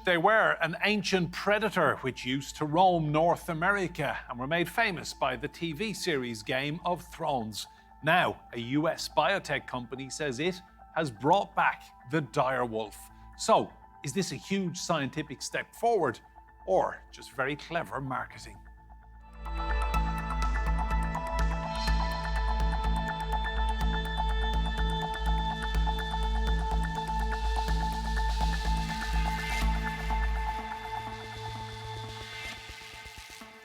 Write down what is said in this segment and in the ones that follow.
They were an ancient predator which used to roam North America and were made famous by the TV series Game of Thrones. Now, a US biotech company says it has brought back the dire wolf. So, is this a huge scientific step forward or just very clever marketing?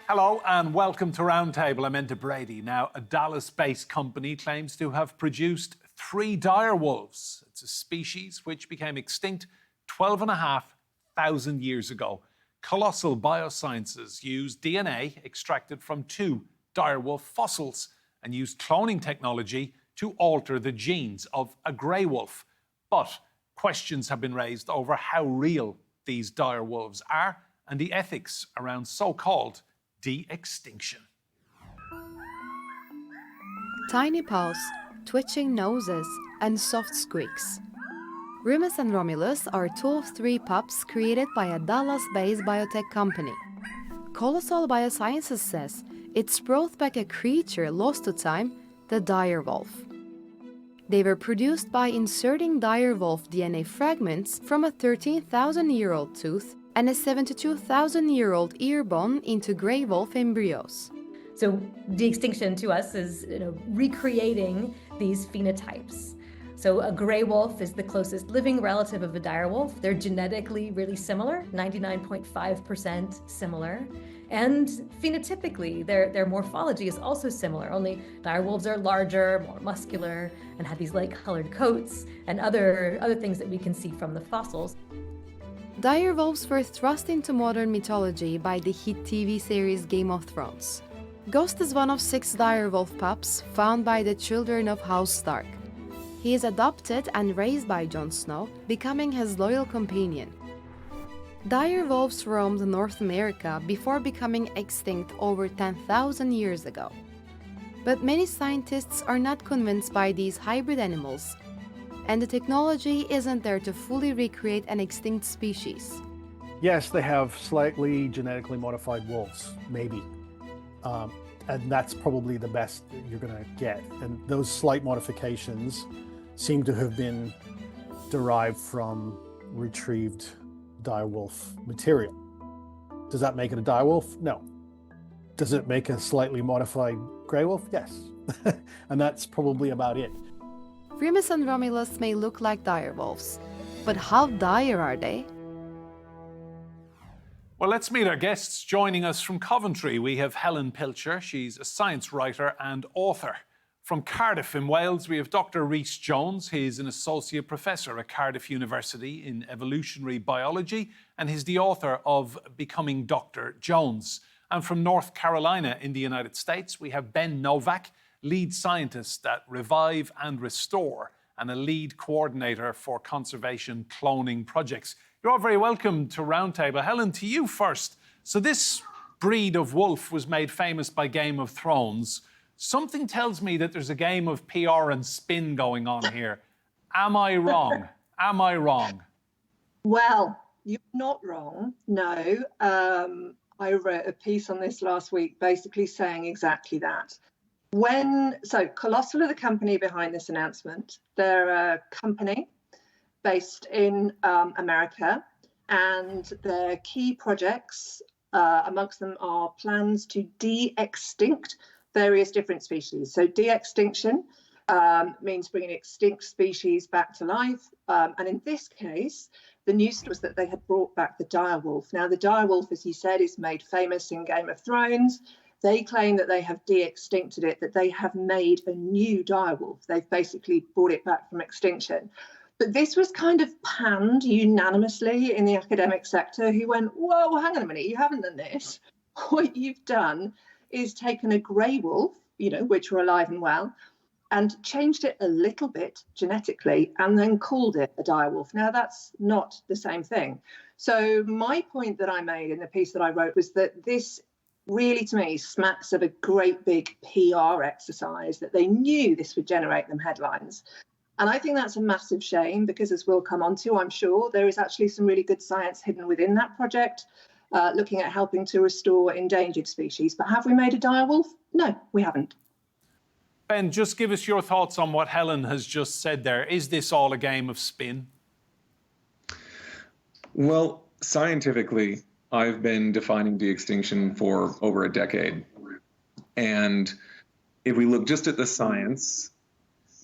Hello and welcome to Roundtable. I'm Enda Brady. Now, a Dallas-based company claims to have produced 3 dire wolves. It's a species which became extinct 12,500 years ago. Colossal Biosciences used DNA extracted from 2 dire wolf fossils and used cloning technology to alter the genes of a grey wolf. But questions have been raised over how real these dire wolves are and the ethics around so-called de-extinction. Tiny paws, twitching noses, and soft squeaks. Remus and Romulus are 2 of 3 pups created by a Dallas-based biotech company. Colossal Biosciences says it's brought back a creature lost to time, the dire wolf. They were produced by inserting dire wolf DNA fragments from a 13,000-year-old tooth and a 72,000-year-old ear bone into grey wolf embryos. So de-extinction to us is recreating these phenotypes. So a grey wolf is the closest living relative of a dire wolf. They're genetically really similar, 99.5% similar. And phenotypically, their morphology is also similar, only dire wolves are larger, more muscular, and have these light-colored coats and other things that we can see from the fossils. Dire wolves were thrust into modern mythology by the hit TV series Game of Thrones. Ghost is one of 6 dire wolf pups found by the children of House Stark. He is adopted and raised by Jon Snow, becoming his loyal companion. Dire wolves roamed North America before becoming extinct over 10,000 years ago. But many scientists are not convinced by these hybrid animals, and the technology isn't there to fully recreate an extinct species. Yes, they have slightly genetically modified wolves, maybe. And that's probably the best you're going to get. And those slight modifications seem to have been derived from retrieved dire wolf material. Does that make it a dire wolf? No. Does it make a slightly modified grey wolf? Yes. And that's probably about it. Remus and Romulus may look like dire wolves, but how dire are they? Well, let's meet our guests. Joining us from Coventry, we have Helen Pilcher. She's a science writer and author. From Cardiff in Wales, we have Dr. Rhys Jones. He's an associate professor at Cardiff University in evolutionary biology, and he's the author of Becoming Dr. Jones. And from North Carolina in the United States, we have Ben Novak, lead scientist at Revive and Restore, and a lead coordinator for conservation cloning projects. You're all very welcome to Roundtable. Helen, to you first. So this breed of wolf was made famous by Game of Thrones. Something tells me that there's a game of PR and spin going on here. Am I wrong? Am I wrong? Well, you're not wrong, no. I wrote a piece on this last week basically saying exactly that. So Colossal are the company behind this announcement. They're a company based in America, and their key projects, amongst them are plans to de-extinct various different species. So de-extinction means bringing extinct species back to life. And in this case, the news was that they had brought back the dire wolf. Now, the dire wolf, as you said, is made famous in Game of Thrones. They claim that they have de-extincted it, that they have made a new dire wolf. They've basically brought it back from extinction. But this was kind of panned unanimously in the academic sector, who went, whoa, hang on a minute, you haven't done this. What you've done is taken a grey wolf, which were alive and well, and changed it a little bit genetically and then called it a dire wolf. Now, that's not the same thing. So my point that I made in the piece that I wrote was that this really, to me, smacks of a great big PR exercise, that they knew this would generate them headlines. And I think that's a massive shame because, as we'll come on to, I'm sure, there is actually some really good science hidden within that project, looking at helping to restore endangered species. But have we made a dire wolf? No, we haven't. Ben, just give us your thoughts on what Helen has just said there. Is this all a game of spin? Well, scientifically, I've been defining de-extinction for over a decade. And if we look just at the science,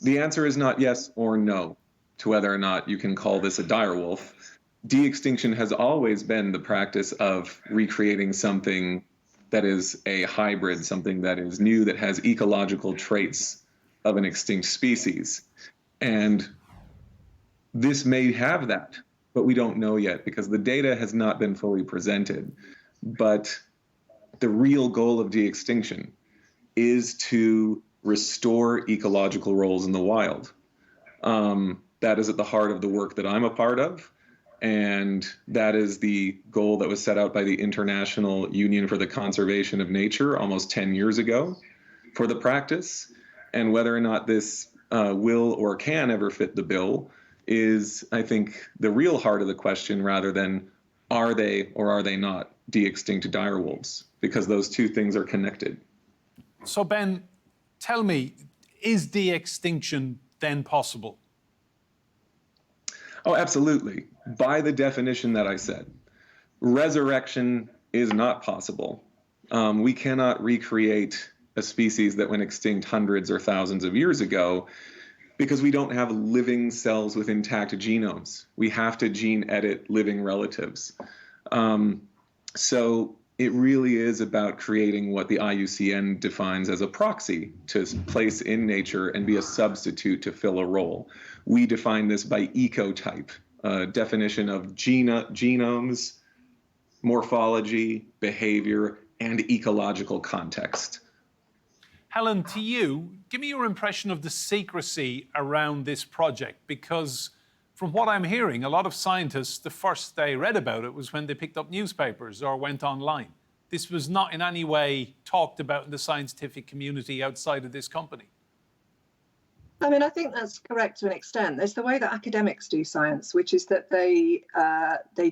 the answer is not yes or no to whether or not you can call this a dire wolf. De-extinction has always been the practice of recreating something that is a hybrid, something that is new, that has ecological traits of an extinct species. And this may have that, but we don't know yet because the data has not been fully presented. But the real goal of de-extinction is to restore ecological roles in the wild. That is at the heart of the work that I'm a part of. And that is the goal that was set out by the International Union for the Conservation of Nature almost 10 years ago for the practice. And whether or not this will or can ever fit the bill is, I think, the real heart of the question, rather than are they or are they not de-extinct dire wolves, because those two things are connected. So, Ben, tell me, is de-extinction then possible? Oh, absolutely. By the definition that I said, resurrection is not possible. We cannot recreate a species that went extinct hundreds or thousands of years ago because we don't have living cells with intact genomes. We have to gene edit living relatives. So it really is about creating what the IUCN defines as a proxy to place in nature and be a substitute to fill a role. We define this by ecotype, definition of genomes, morphology, behavior, and ecological context. Helen, to you, give me your impression of the secrecy around this project, because from what I'm hearing, a lot of scientists, the first they read about it was when they picked up newspapers or went online. This was not in any way talked about in the scientific community outside of this company. I mean, I think that's correct to an extent. There's the way that academics do science, which is that they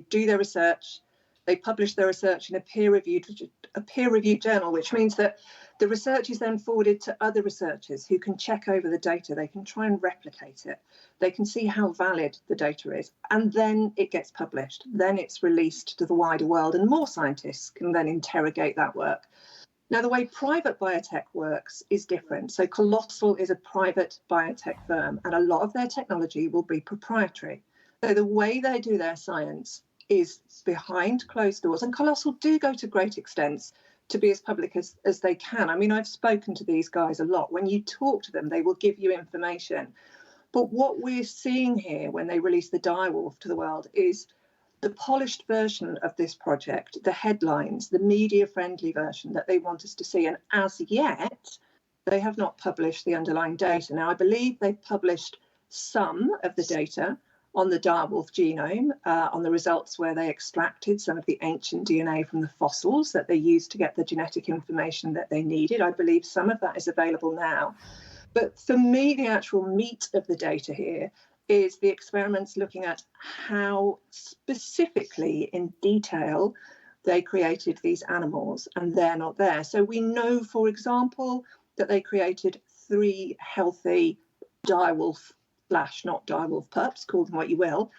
do their research, they publish their research in a peer-reviewed journal, which means that the research is then forwarded to other researchers who can check over the data. They can try and replicate it. They can see how valid the data is, and then it gets published. Then it's released to the wider world, and more scientists can then interrogate that work. Now, the way private biotech works is different. So Colossal is a private biotech firm, and a lot of their technology will be proprietary. So the way they do their science is behind closed doors, and Colossal do go to great extents to be as public as they can. I mean, I've spoken to these guys a lot. When you talk to them, they will give you information. But what we're seeing here when they release the direwolf to the world is the polished version of this project, the headlines, the media-friendly version that they want us to see. And as yet, they have not published the underlying data. Now, I believe they've published some of the data on the direwolf genome, on the results where they extracted some of the ancient DNA from the fossils that they used to get the genetic information that they needed. I believe some of that is available now. But for me, the actual meat of the data here is the experiments looking at how specifically in detail they created these animals, and they're not there. So we know, for example, that they created 3 healthy direwolf / not direwolf pups, call them what you will.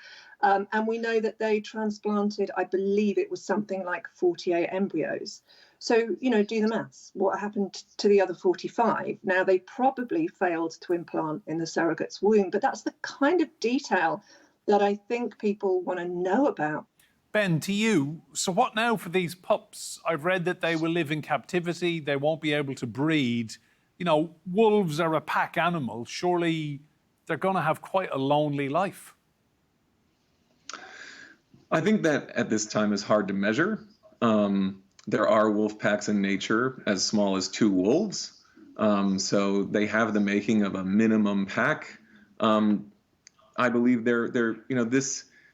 And we know that they transplanted, I believe it was something like 48 embryos. So, you know, do the maths. What happened to the other 45? Now, they probably failed to implant in the surrogate's womb, but that's the kind of detail that I think people want to know about. Ben, to you, so what now for these pups? I've read that they will live in captivity, they won't be able to breed. You know, wolves are a pack animal. Surely they're going to have quite a lonely life. I think that at this time is hard to measure. There are wolf packs in nature as small as 2 wolves. So they have the making of a minimum pack. I believe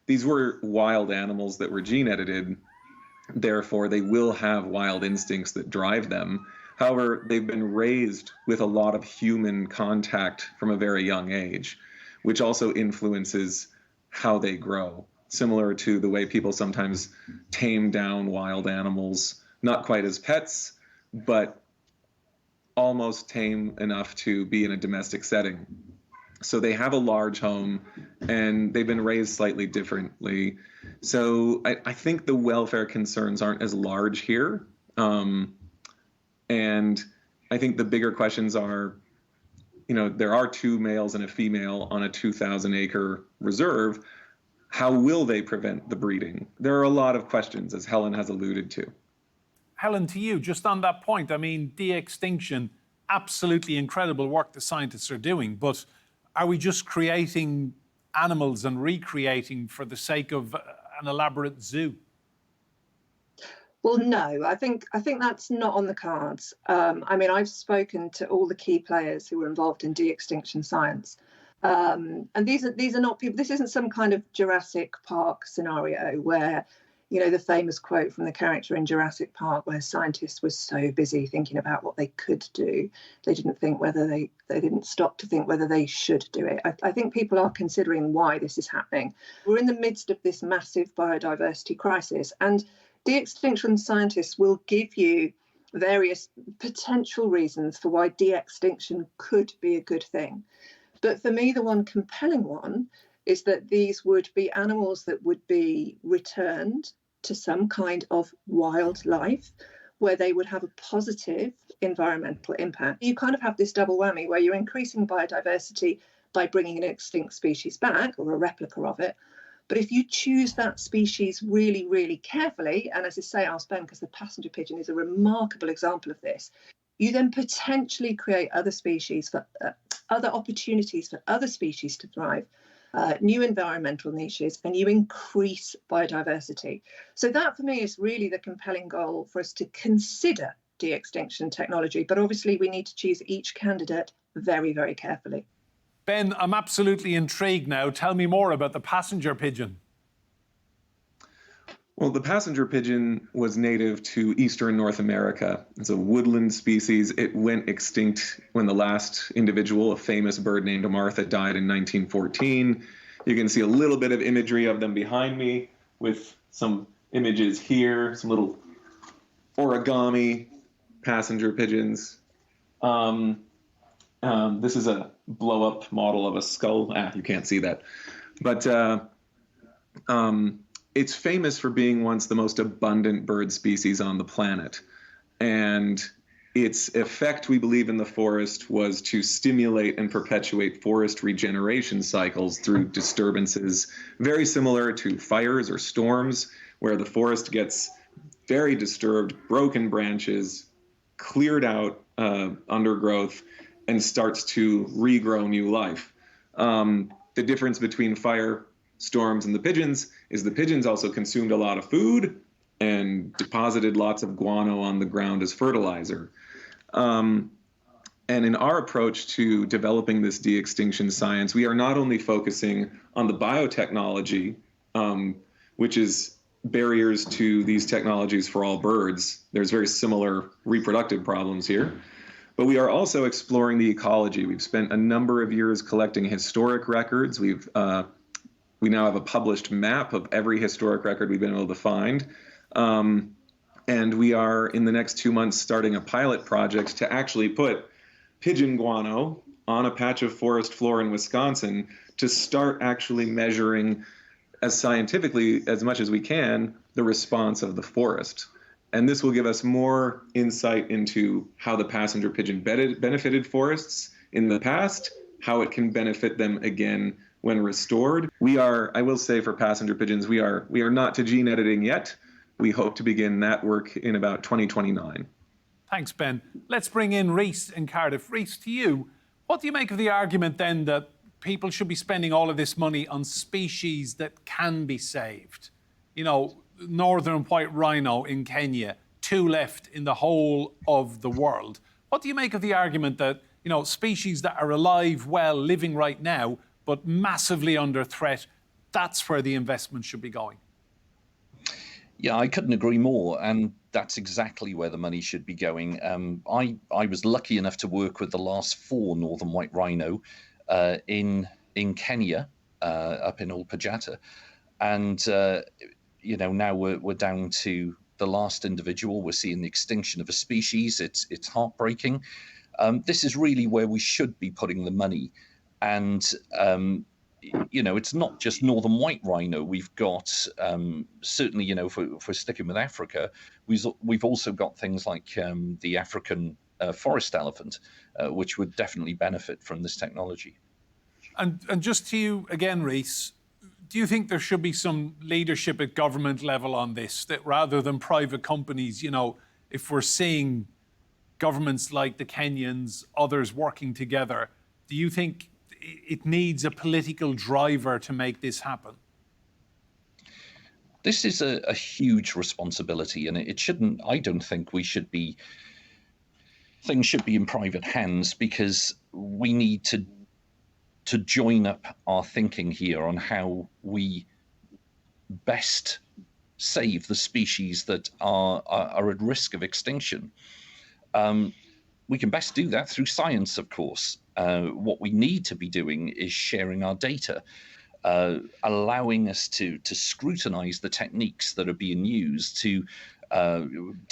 these were wild animals that were gene edited. Therefore, they will have wild instincts that drive them. However, they've been raised with a lot of human contact from a very young age. which also influences how they grow, similar to the way people sometimes tame down wild animals, not quite as pets, but almost tame enough to be in a domestic setting. So they have a large home and they've been raised slightly differently. So I think the welfare concerns aren't as large here. And I think the bigger questions are, there are 2 males and a female on a 2,000 acre reserve. How will they prevent the breeding? There are a lot of questions, as Helen has alluded to. Helen, to you, just on that point, I mean, de-extinction, absolutely incredible work the scientists are doing, but are we just creating animals and recreating for the sake of an elaborate zoo? Well, no, I think that's not on the cards. I mean, I've spoken to all the key players who were involved in de-extinction science. And these are not people, this isn't some kind of Jurassic Park scenario where, the famous quote from the character in Jurassic Park where scientists were so busy thinking about what they could do, they didn't think whether they didn't stop to think whether they should do it. I think people are considering why this is happening. We're in the midst of this massive biodiversity crisis, and de-extinction scientists will give you various potential reasons for why de-extinction could be a good thing. But for me, the one compelling one is that these would be animals that would be returned to some kind of wildlife where they would have a positive environmental impact. You kind of have this double whammy where you're increasing biodiversity by bringing an extinct species back or a replica of it. But if you choose that species really, really carefully, and as I say, I'll spend because the passenger pigeon is a remarkable example of this, you then potentially create other species for other opportunities for other species to thrive, new environmental niches, and you increase biodiversity. So that for me is really the compelling goal for us to consider de-extinction technology. But obviously we need to choose each candidate very, very carefully. Ben, I'm absolutely intrigued now. Tell me more about the passenger pigeon. Well, the passenger pigeon was native to eastern North America. It's a woodland species. It went extinct when the last individual, a famous bird named Martha, died in 1914. You can see a little bit of imagery of them behind me with some images here, some little origami passenger pigeons. This is a blow-up model of a skull. You can't see that. But it's famous for being once the most abundant bird species on the planet. And its effect, we believe, in the forest was to stimulate and perpetuate forest regeneration cycles through disturbances, very similar to fires or storms, where the forest gets very disturbed, broken branches, cleared out undergrowth, and starts to regrow new life. The difference between fire, storms, and the pigeons is the pigeons also consumed a lot of food and deposited lots of guano on the ground as fertilizer. And in our approach to developing this de-extinction science, we are not only focusing on the biotechnology, which is barriers to these technologies for all birds. There's very similar reproductive problems here. But we are also exploring the ecology. We've spent a number of years collecting historic records. We now have a published map of every historic record we've been able to find. And we are, in the next 2 months, starting a pilot project to actually put pigeon guano on a patch of forest floor in Wisconsin to start actually measuring, as scientifically as much as we can, the response of the forest. And this will give us more insight into how the passenger pigeon benefited forests in the past, how it can benefit them again when restored. We are, I will say for passenger pigeons, we are not to gene editing yet. We hope to begin that work in about 2029. Thanks, Ben. Let's bring in Rhys in Cardiff. Rhys, to you, what do you make of the argument then that people should be spending all of this money on species that can be saved? You know, northern white rhino in Kenya, 2 left in the whole of the world. What do you make of the argument that, you know, species that are alive, well, living right now, but massively under threat, that's where the investment should be going? Yeah, I couldn't agree more. And that's exactly where the money should be going. I was lucky enough to work with the last 4 northern white rhino in in Kenya, up in Old Pajata. And, now we're down to the last individual. We're seeing the extinction of a species. It's heartbreaking. This is really where we should be putting the money. And, it's not just northern white rhino. We've got, certainly, if we're sticking with Africa, we've also got things like the African forest elephant, which would definitely benefit from this technology. And just to you again, Rhys, do you think there should be some leadership at government level on this, that rather than private companies, if we're seeing governments like the Kenyans, others working together, do you think it needs a political driver to make this happen? This is a huge responsibility, and it shouldn't, I don't think things should be in private hands, because we need to join up our thinking here on how we best save the species that are at risk of extinction. We can best do that through science, of course. What we need to be doing is sharing our data, allowing us to scrutinize the techniques that are being used to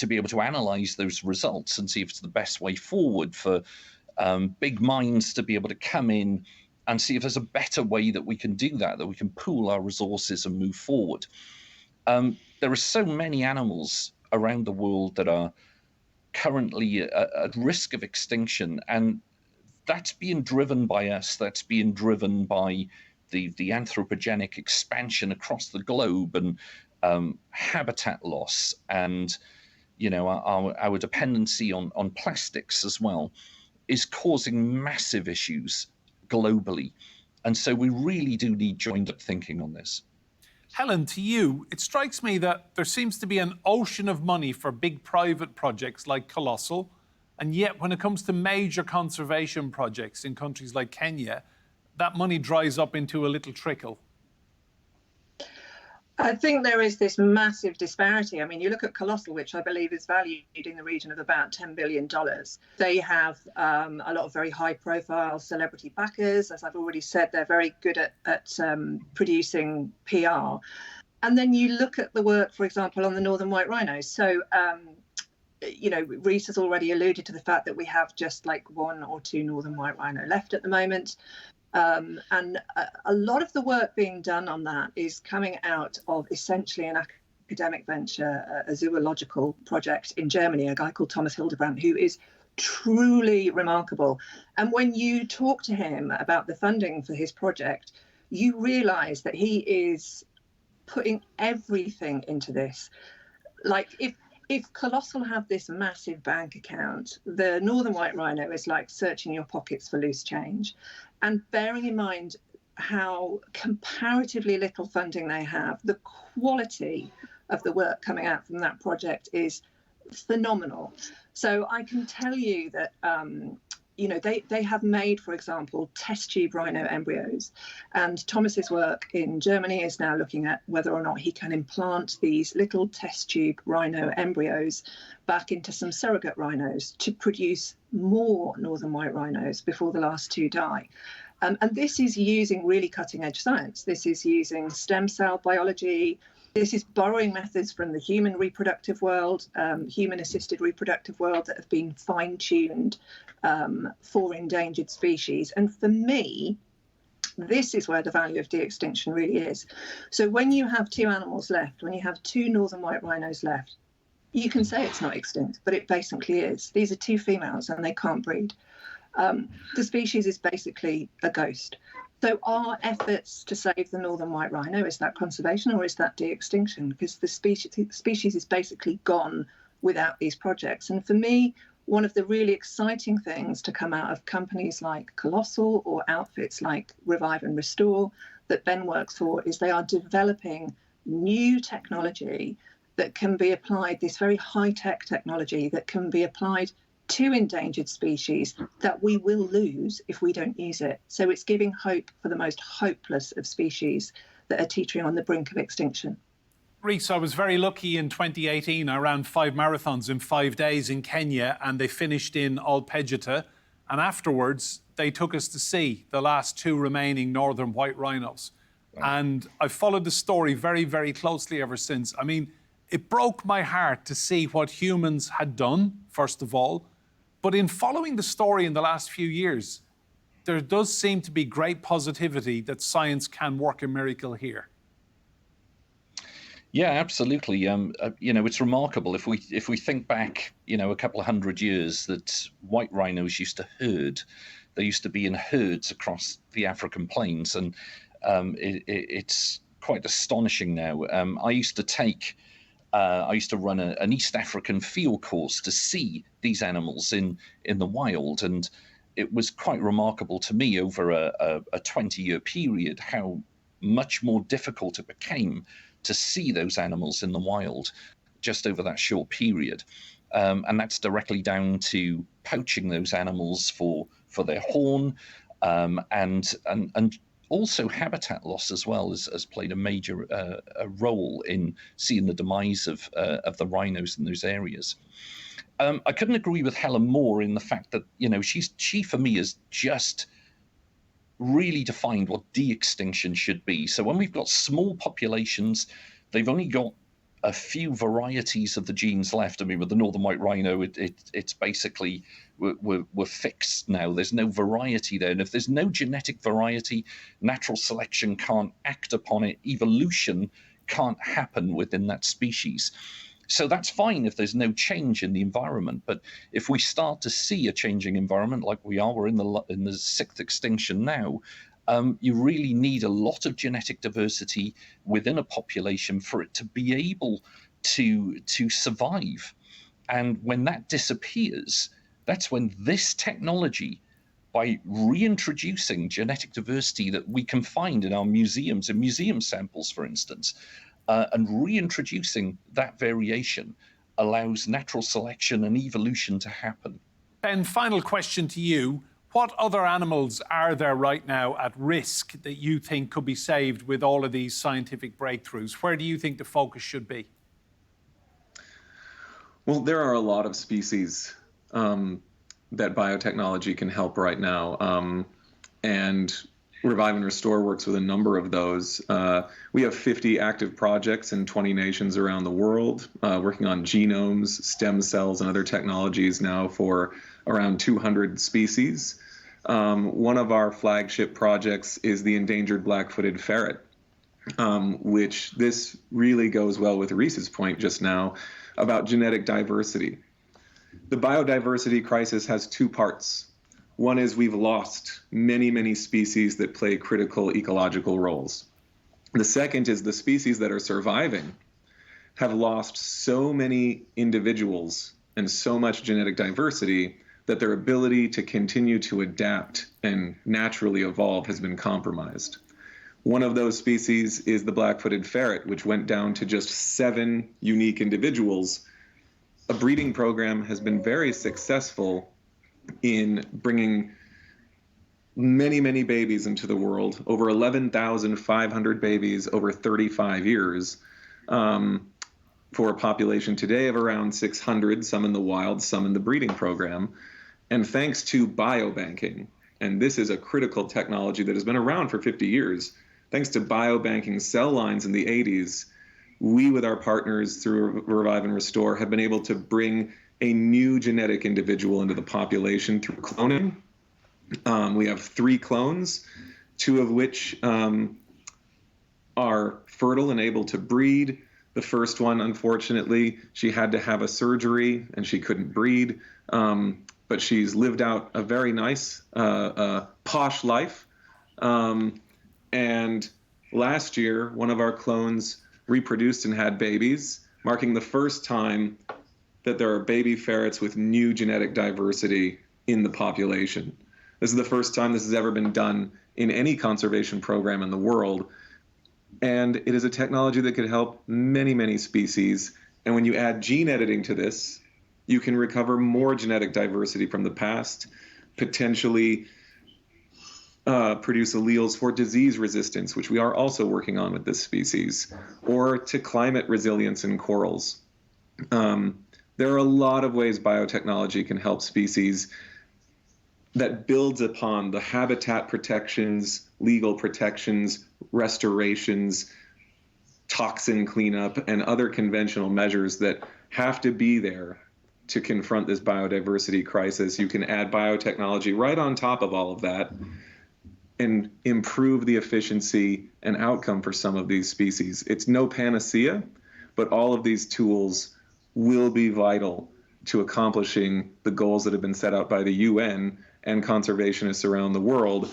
be able to analyze those results and see if it's the best way forward for big minds to be able to come in and see if there's a better way that we can do that we can pool our resources and move forward. There are so many animals around the world that are currently at risk of extinction, and that's being driven by us. That's being driven by the anthropogenic expansion across the globe, and habitat loss, and our dependency on plastics as well is causing massive issues globally. And so we really do need joined up thinking on this. Helen, to you, it strikes me that there seems to be an ocean of money for big private projects like Colossal, and yet when it comes to major conservation projects in countries like Kenya, that money dries up into a little trickle. I think there is this massive disparity. I mean, you look at Colossal, which I believe is valued in the region of about $10 billion. They have a lot of very high-profile celebrity backers. As I've already said, they're very good at producing PR. And then you look at the work, for example, on the northern white rhinos. So, Rhys has already alluded to the fact that we have just like 1 or 2 northern white rhino left at the moment. And a lot of the work being done on that is coming out of essentially an academic venture, a zoological project in Germany, a guy called Thomas Hildebrandt, who is truly remarkable. And when you talk to him about the funding for his project, you realize that he is putting everything into this. Like if Colossal have this massive bank account, the northern white rhino is like searching your pockets for loose change. And bearing in mind how comparatively little funding they have, the quality of the work coming out from that project is phenomenal. So I can tell you that, they have made, for example, test tube rhino embryos. And Thomas's work in Germany is now looking at whether or not he can implant these little test tube rhino embryos back into some surrogate rhinos to produce more northern white rhinos before the last 2 die. And this is using really cutting edge science. This is using stem cell biology. This is borrowing methods from the human reproductive world, human assisted reproductive world that have been fine tuned for endangered species. And for me, this is where the value of de-extinction really is. So when you have 2 animals left, when you have 2 northern white rhinos left, you can say it's not extinct, but it basically is. These are 2 females and they can't breed. The species is basically a ghost. So our efforts to save the northern white rhino, is that conservation or is that de-extinction? Because the species is basically gone without these projects. And for me, one of the really exciting things to come out of companies like Colossal or outfits like Revive and Restore that Ben works for is they are developing new technology that can be applied, this very high-tech technology that can be applied to endangered species that we will lose if we don't use it. So it's giving hope for the most hopeless of species that are teetering on the brink of extinction. Rhys, I was very lucky in 2018. I ran 5 marathons in 5 days in Kenya, and they finished in Ol Pejeta. And afterwards, they took us to see the last 2 remaining northern white rhinos. And I've followed the story very, very closely ever since. I mean, it broke my heart to see what humans had done, first of all. But in following the story in the last few years, there does seem to be great positivity that science can work a miracle here. Yeah, absolutely. It's remarkable if we think back, a couple of hundred years, that white rhinos used to herd. They used to be in herds across the African plains, and it's quite astonishing now. I used to run an East African field course to see these animals in the wild, and it was quite remarkable to me over a 20-year period how much more difficult it became to see those animals in the wild just over that short period. And that's directly down to poaching those animals for their horn, and also habitat loss as well has played a major role in seeing the demise of the rhinos in those areas. I couldn't agree with Helen more in the fact that, she for me has just really defined what de-extinction should be. So when we've got small populations, they've only got a few varieties of the genes left. I mean, with the northern white rhino, it's basically we're fixed now. There's no variety there, and if there's no genetic variety, natural selection can't act upon it. Evolution can't happen within that species. So that's fine if there's no change in the environment. But if we start to see a changing environment like we are, we're in the 6th extinction now, you really need a lot of genetic diversity within a population for it to be able to survive. And when that disappears, that's when this technology, by reintroducing genetic diversity that we can find in our museums, in museum samples, for instance, and reintroducing that variation allows natural selection and evolution to happen. Ben, final question to you. What other animals are there right now at risk that you think could be saved with all of these scientific breakthroughs? Where do you think the focus should be? Well, there are a lot of species that biotechnology can help right now. And Revive and Restore works with a number of those. We have 50 active projects in 20 nations around the world, working on genomes, stem cells, and other technologies now for around 200 species. One of our flagship projects is the endangered black-footed ferret, which this really goes well with Rhys's point just now about genetic diversity. The biodiversity crisis has 2 parts. One is we've lost many, many species that play critical ecological roles. The second is the species that are surviving have lost so many individuals and so much genetic diversity that their ability to continue to adapt and naturally evolve has been compromised. One of those species is the black-footed ferret, which went down to just 7 unique individuals. A breeding program has been very successful in bringing many, many babies into the world, over 11,500 babies over 35 years, for a population today of around 600, some in the wild, some in the breeding program. And thanks to biobanking, and this is a critical technology that has been around for 50 years, thanks to biobanking cell lines in the 80s, we, with our partners through Revive and Restore, have been able to bring a new genetic individual into the population through cloning. We have 3 clones, 2 of which are fertile and able to breed. The first one, unfortunately, she had to have a surgery and she couldn't breed, but she's lived out a very nice, posh life. And last year, one of our clones reproduced and had babies, marking the first time that there are baby ferrets with new genetic diversity in the population. This is the first time this has ever been done in any conservation program in the world. And it is a technology that could help many, many species. And when you add gene editing to this, you can recover more genetic diversity from the past, potentially produce alleles for disease resistance, which we are also working on with this species, or to climate resilience in corals. There are a lot of ways biotechnology can help species that builds upon the habitat protections, legal protections, restorations, toxin cleanup, and other conventional measures that have to be there to confront this biodiversity crisis. You can add biotechnology right on top of all of that and improve the efficiency and outcome for some of these species. It's no panacea, but all of these tools will be vital to accomplishing the goals that have been set out by the UN and conservationists around the world,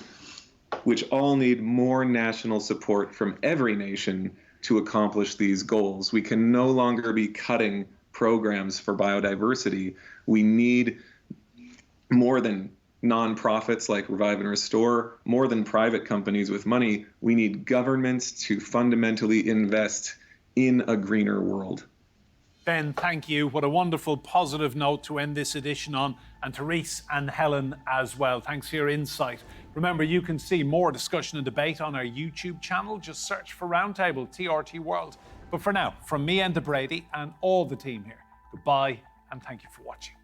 which all need more national support from every nation to accomplish these goals. We can no longer be cutting programs for biodiversity. We need more than nonprofits like Revive and Restore, more than private companies with money. We need governments to fundamentally invest in a greener world. Ben, thank you. What a wonderful positive note to end this edition on, and to Rhys and Helen as well. Thanks for your insight. Remember, you can see more discussion and debate on our YouTube channel. Just search for Roundtable TRT World. But for now, from me, Enda Brady, and all the team here, goodbye and thank you for watching.